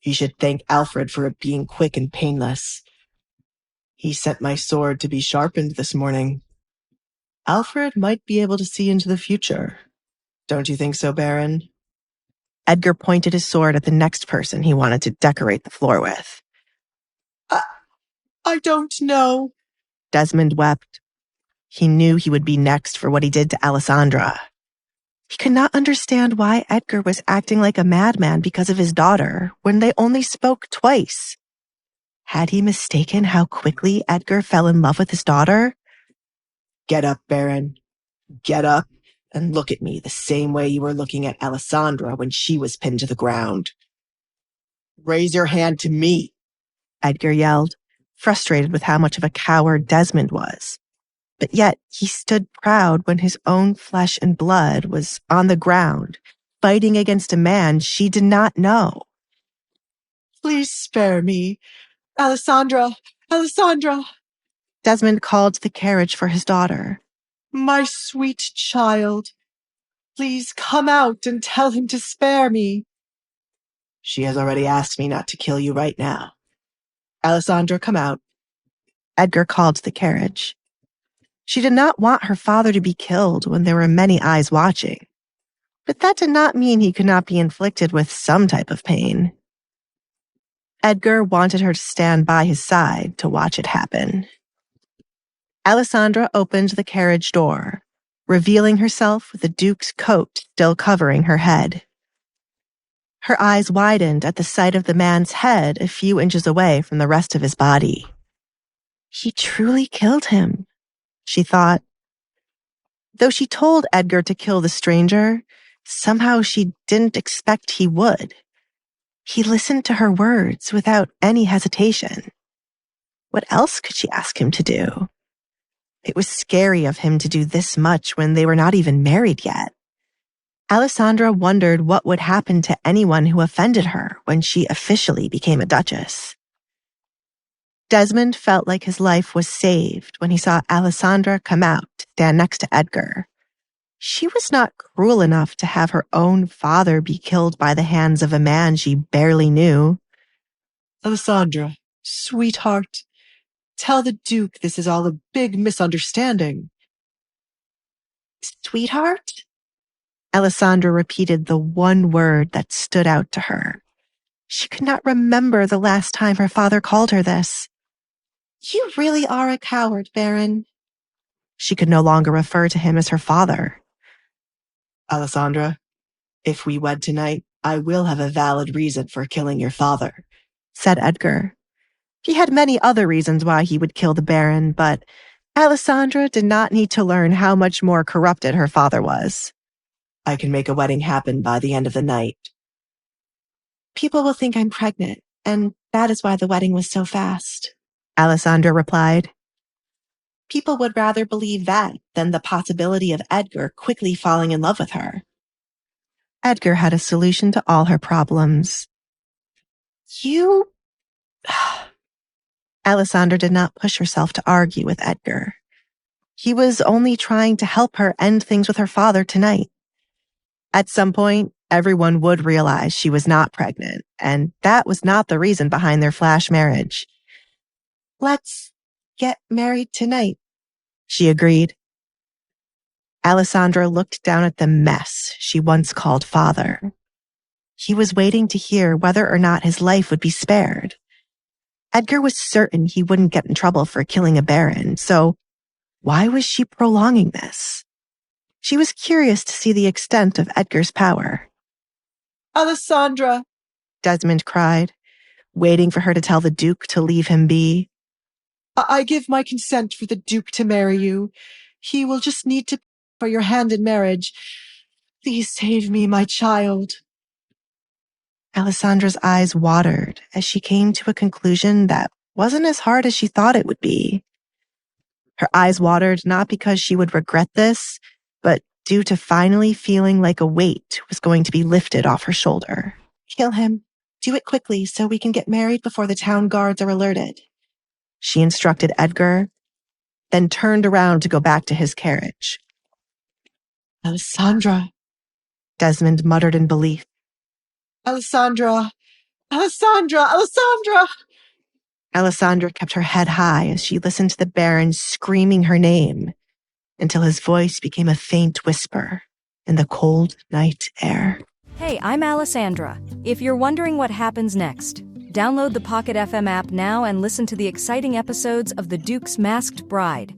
You should thank Alfred for it being quick and painless. He sent my sword to be sharpened this morning. Alfred might be able to see into the future. Don't you think so, Baron? Edgar pointed his sword at the next person he wanted to decorate the floor with. I don't know. Desmond wept. He knew he would be next for what he did to Alessandra. He could not understand why Edgar was acting like a madman because of his daughter when they only spoke twice. Had he mistaken how quickly Edgar fell in love with his daughter? Get up, Baron. Get up and look at me the same way you were looking at Alessandra when she was pinned to the ground. Raise your hand to me, Edgar yelled, frustrated with how much of a coward Desmond was. But yet he stood proud when his own flesh and blood was on the ground, fighting against a man she did not know. Please spare me. Alessandra! Desmond called to the carriage for his daughter. My sweet child. Please come out and tell him to spare me. She has already asked me not to kill you right now. Alessandra, come out. Edgar called to the carriage. She did not want her father to be killed when there were many eyes watching. But that did not mean he could not be inflicted with some type of pain. Edgar wanted her to stand by his side to watch it happen. Alessandra opened the carriage door, revealing herself with the Duke's coat still covering her head. Her eyes widened at the sight of the man's head a few inches away from the rest of his body. He truly killed him, she thought. Though she told Edgar to kill the stranger, somehow she didn't expect he would. He listened to her words without any hesitation. What else could she ask him to do? It was scary of him to do this much when they were not even married yet. Alessandra wondered what would happen to anyone who offended her when she officially became a duchess. Desmond felt like his life was saved when he saw Alessandra come out to stand next to Edgar. She was not cruel enough to have her own father be killed by the hands of a man she barely knew. Alessandra, sweetheart, tell the Duke this is all a big misunderstanding. Sweetheart? Alessandra repeated the one word that stood out to her. She could not remember the last time her father called her this. You really are a coward, Baron. She could no longer refer to him as her father. Alessandra, if we wed tonight, I will have a valid reason for killing your father, said Edgar. He had many other reasons why he would kill the Baron, but Alessandra did not need to learn how much more corrupted her father was. I can make a wedding happen by the end of the night. People will think I'm pregnant, and that is why the wedding was so fast, Alessandra replied. People would rather believe that than the possibility of Edgar quickly falling in love with her. Edgar had a solution to all her problems. You... Alessandra did not push herself to argue with Edgar. He was only trying to help her end things with her father tonight. At some point, everyone would realize she was not pregnant, and that was not the reason behind their flash marriage. Let's get married tonight, she agreed. Alessandra looked down at the mess she once called father. He was waiting to hear whether or not his life would be spared. Edgar was certain he wouldn't get in trouble for killing a baron, so why was she prolonging this? She was curious to see the extent of Edgar's power. Alessandra, Desmond cried, waiting for her to tell the Duke to leave him be. I give my consent for the Duke to marry you. He will just need to for your hand in marriage. Please save me, my child. Alessandra's eyes watered as she came to a conclusion that wasn't as hard as she thought it would be. Her eyes watered not because she would regret this, but due to finally feeling like a weight was going to be lifted off her shoulder. Kill him. Do it quickly so we can get married before the town guards are alerted, she instructed Edgar, then turned around to go back to his carriage. Alessandra, Desmond muttered in belief. Alessandra, Alessandra! Alessandra! Alessandra kept her head high as she listened to the Baron screaming her name until his voice became a faint whisper in the cold night air. Hey, I'm Alessandra. If you're wondering what happens next, download the Pocket FM app now and listen to the exciting episodes of The Duke's Masked Bride.